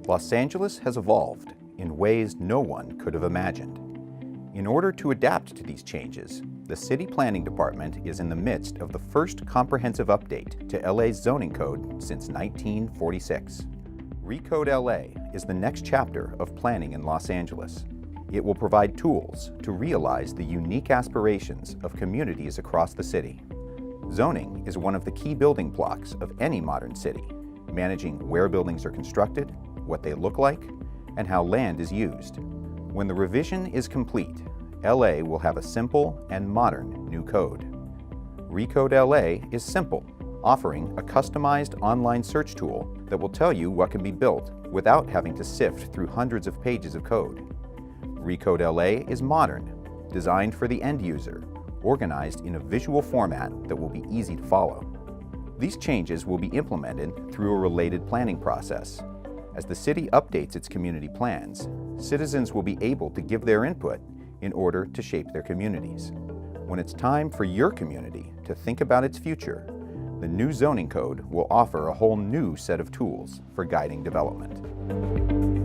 Los Angeles has evolved in ways no one could have imagined. In order to adapt to these changes, the City Planning Department is in the midst of the first comprehensive update to LA's zoning code since 1946. Recode LA is the next chapter of planning in Los Angeles. It will provide tools to realize the unique aspirations of communities across the city. Zoning is one of the key building blocks of any modern city, managing where buildings are constructed, what they look like, and how land is used. When the revision is complete, LA will have a simple and modern new code. Recode LA is simple, offering a customized online search tool that will tell you what can be built without having to sift through hundreds of pages of code. Recode LA is modern, designed for the end user, organized in a visual format that will be easy to follow. These changes will be implemented through a related planning process. As the city updates its community plans, citizens will be able to give their input in order to shape their communities. When it's time for your community to think about its future, the new zoning code will offer a whole new set of tools for guiding development.